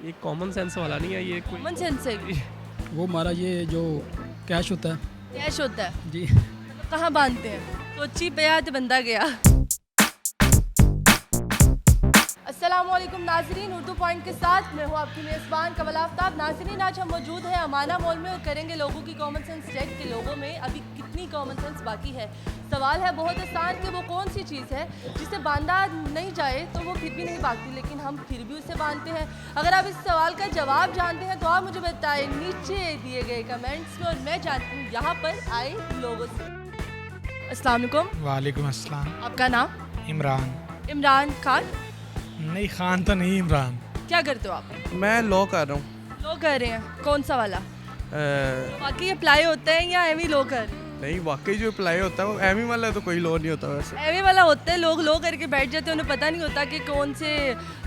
ये common sense वाला नहीं है, ये कोई कॉमन सेंस है। वो हमारा ये जो कैश होता है कैश होता है, जी। कहाँ बांधते हैं? सोची पे आज बंदा गया। अस्सलामुअलैकुम नाजरीन, उर्दू पॉइंट के साथ मैं हूँ आपकी मेज़बान कमल आफ्ताब। नाजरीन, आज हम मौजूद हैं अमाना मॉल में और करेंगे लोगों की कॉमन सेंस चेक के लोगों में अभी कितनी कॉमन सेंस बाकी है। सवाल है बहुत आसान कि वो कौन सी चीज़ है जिसे बांधा नहीं जाए तो वो फिर भी नहीं भागती, लेकिन हम फिर भी उसे बांधते हैं। अगर आप इस सवाल का जवाब जानते हैं तो आप मुझे बताएं नीचे दिए गए कमेंट्स में, और मैं जानती हूँ यहाँ पर आए लोगों से। अस्सलाम वालेकुम। वालेकुम अस्सलाम। आपका नाम? इमरान। इमरान खान। नहीं, खान तो नहीं, इमरान। क्या करते हो आप? मैं लॉ कर रहा हूँ। लो कर रहे हैं, कौन सा वाला? बाकी अप्लाई होता है या एवी लो कर? नहीं, वाकई जो अप्लाई होता है वो एमी वाला है, तो कोई लॉ नहीं होता वैसे। एवी वाला होता है, लोग लो करके बैठ जाते हैं, उन्हें पता नहीं होता कि कौन से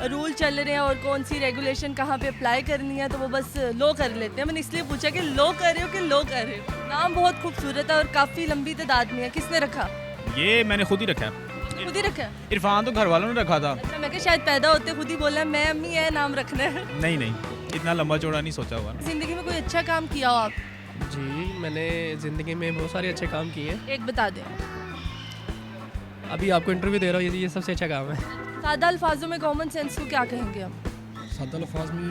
रूल चल रहे हैं और कौन सी रेगुलेशन कहाँ पे अप्लाई करनी है, तो वो बस लो कर लेते हैं। मैंने इसलिए पूछा कि लो कर रहे हो कि लो कर रहे हो। नाम बहुत खूबसूरत है और काफ़ी लंबी तादाद में है। किसने रखा? ये मैंने खुद ही रखा है। खुद ही रखा है? इरफान तो घर वालों ने रखा था। अच्छा, मैं क्या शायद पैदा होते खुद ही बोला मैं अम्मी है नाम रखना है। नहीं नहीं, इतना लंबा चौड़ा नहीं सोचा हुआ। ज़िंदगी में कोई अच्छा काम किया हो आप? जी, मैंने ज़िंदगी में बहुत सारे अच्छे काम किए हैं। एक बता दें। अभी आपको इंटरव्यू दे रहा हूँ, ये सबसे अच्छा काम है। सादा अल्फाजों में कॉमन सेंस को क्या कहेंगे हम? सादा अल्फाज में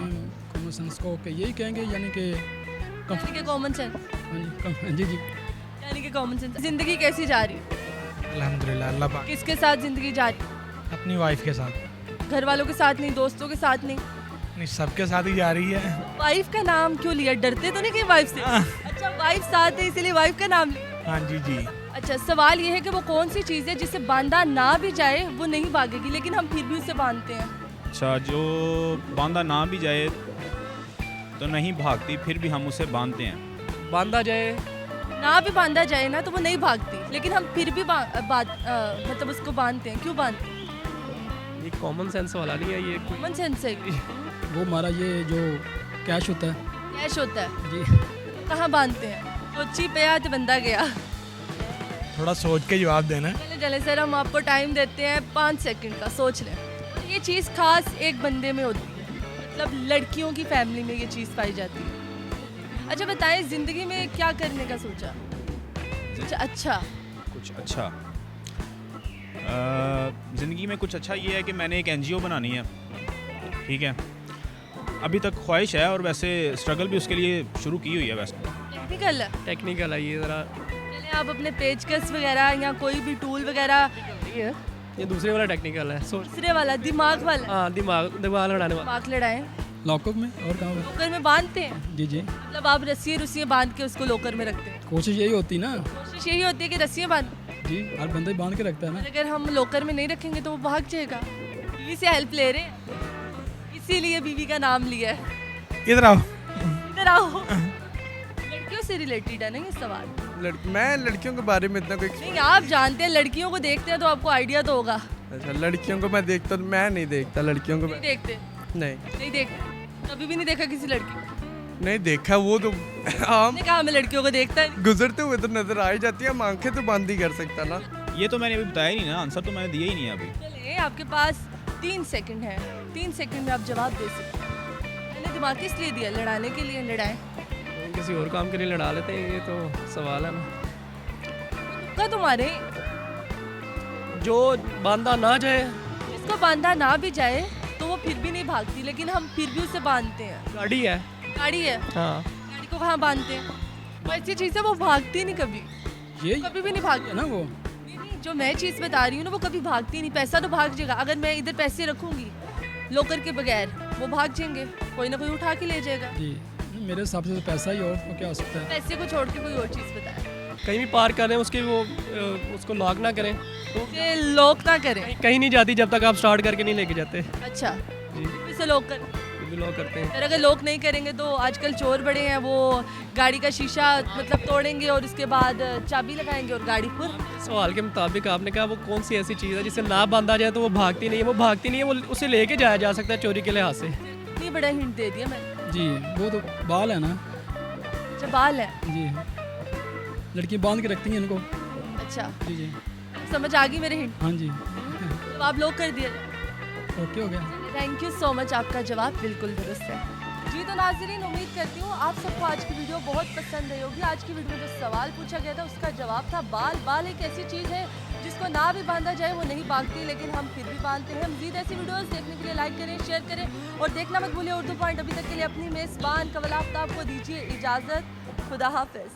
कॉमन सेंस को कि यही कहेंगे, यानी कि यानी कि कॉमन सेंस। जी जी। यानी कि कॉमन सेंस। ज़िंदगी कैसी जा रही है? अल्हम्दुलिल्लाह, अल्लाह पाक। किसके साथ ज़िंदगी जा रही है? अपनी वाइफ के साथ। घर वालों के साथ नहीं, दोस्तों के साथ नहीं? नहीं, सबके साथ ही जा रही है। वाइफ का नाम क्यों लिया? डरते तो नहीं कि वाइफ से? अच्छा, वाइफ साथ है इसीलिए वाइफ का नाम लिया। हाँ जी जी। अच्छा, सवाल ये है कि वो कौन सी चीज़ है जिसे बांधा ना भी जाए वो नहीं भागेगी, लेकिन हम फिर भी उसे बांधते हैं। अच्छा, जो बांधा ना भी जाए तो नहीं भागती, फिर भी हम उसे बांधते हैं। बांधा जाए, ना भी बांधा जाए ना तो वो नहीं भागती, लेकिन हम फिर भी मतलब उसको बांधते हैं। क्यों बांधते हैं? ये कॉमन सेंस वाला नहीं है, ये कोई कॉमन सेंस है। वो हमारा ये जो कैश होता है कैश होता है, जी। कहाँ बांधते हैं? सोची पे आज बंदा गया। थोड़ा सोच के जवाब देना। चले चले सर, हम आपको टाइम देते हैं 5 सेकंड का, सोच लें। ये चीज़ खास एक बंदे में होती है, मतलब लड़कियों की फैमिली में ये चीज़ पाई जाती है। अच्छा बताएं, ज़िंदगी में क्या करने का सोचा? अच्छा कुछ अच्छा ज़िंदगी में कुछ अच्छा ये है कि मैंने एक NGO बनानी है। ठीक है, अभी तक ख्वाहिश है और वैसे स्ट्रगल भी उसके लिए शुरू की हुई है। वैसे टेक्निकल है। टेक्निकल है ये ज़रा। चले आप अपने पेचकस वगैरह या कोई भी टूल वगैरह। ये दूसरे वाला टेक्निकल है। दूसरे वाला दिमाग वाला। हाँ, दिमाग लड़ाने वाला। दिमाग लड़ाएं लॉकअप में और कहाँ पर? लोकर में बांधते हैं? जी जी। मतलब आप रस्सियाँ बांध के उसको लोकर में रखते हैं? कोशिश यही होती ना कोशिश यही होती है कि रस्सियाँ बांध। जी, हर बंदा ही बांध के रखता है ना। अगर हम लोकर में नहीं रखेंगे तो वो भाग जाएगा। बीवी से हेल्प ले रहे हैं, इसीलिए बीवी का नाम लिया है। इधर आओ। इधर आओ। लड़कियों से रिलेटेड है ना ये सवाल? मैं लड़कियों के बारे में इतना कोई नहीं, आप जानते हैं, लड़कियों को देखते हैं तो आपको आइडिया तो होगा। अच्छा, लड़कियों को मैं देखता, मैं नहीं देखता लड़कियों को। नहीं देखते? नहीं देखते, कभी भी नहीं देखा किसी लड़की को? नहीं देखा, वो तो आम हमने कहा हमें लड़कियों को देखता है। गुजरते हुए तो नजर आ ही जाती है, हम आंखें तो बंद ही कर सकता ना। ये तो मैंने अभी बताया ही नहीं ना, आंसर तो मैंने दिया ही नहीं है अभी। चलिए, आपके पास 3 सेकंड है, 3 सेकंड में आप जवाब दे सकते हैं। मैंने दिमाग किस लिए दिया? लड़ाने के लिए। लड़ाएं। किसी और काम के लिए लड़ा लेते हैं, ये तो सवाल है ना। तुक्का तुम्हारे। जो बांधा ना जाए, जिसको बांधा ना भी जाए तो वो फिर भी नहीं भागती, लेकिन हम फिर भी उसे बांधते हैं। गाड़ी है। गाड़ी है। हाँ, गाड़ी को कहाँ बांधते हैं? वो ऐसी चीज़ है, वो भागती नहीं कभी, ये कभी भी नहीं भागती है ना वो। नहीं, जो मैं चीज़ बता रही हूँ ना, वो कभी भागती नहीं। पैसा तो भाग जाएगा, अगर मैं इधर पैसे रखूँगी लोकर के बगैर, वो भाग जाएंगे, कोई ना कोई उठा के ले जाएगा। जी, मेरे हिसाब से तो पैसा ही और तो क्या हो सकता है। पैसे को छोड़ के कोई और चीज़ बताए। कहीं भी पार्क करें उसके वो उसको लॉक ना करें, तो कि लोक ना करें। कहीं नहीं जाती जब तक आप स्टार्ट करके नहीं लेके जाते। अच्छा, जी, इसे लोक कर। फिर भी लॉक करते हैं। फिर अगर लोक नहीं करेंगे तो आजकल चोर बड़े हैं, वो गाड़ी का शीशा मतलब तोड़ेंगे और उसके बाद चाबी लगाएंगे और गाड़ी पर। सवाल के मुताबिक आपने कहा वो कौन सी ऐसी चीज़ है जिसे ना बांधा जाए तो वो भागती नहीं है? वो भागती नहीं है, वो उसे लेके जाया जा सकता है चोरी के लिहाज से। इतनी बड़ा हिंट दे दिया मैंने। जी, वो तो बाल है ना। अच्छा, बाल है। जी, लड़की बांध के रखती हैं इनको। अच्छा, जी जी। समझ आ गई मेरे हिंट। हाँ जी। तो आप लोग कर दिया। ओके हो गया। थैंक यू सो मच, आपका जवाब बिल्कुल दुरुस्त है। जी तो नाज़रीन, उम्मीद करती हूँ आप सबको आज की वीडियो बहुत पसंद आई होगी। आज की वीडियो में जो सवाल पूछा गया था उसका जवाब था बाल। बाल एक ऐसी चीज़ है जिसको ना भी बांधा जाए वो नहीं भागती, लेकिन हम फिर भी बांधते हैं। मज़ीद ऐसी वीडियोस देखने के लिए लाइक करें, शेयर करें और देखना मत भूलिए उर्दू पॉइंट। अभी तक के लिए अपनी मेज़बान कमल आफ्ताब को दीजिए इजाज़त। खुदा हाफ़िज़।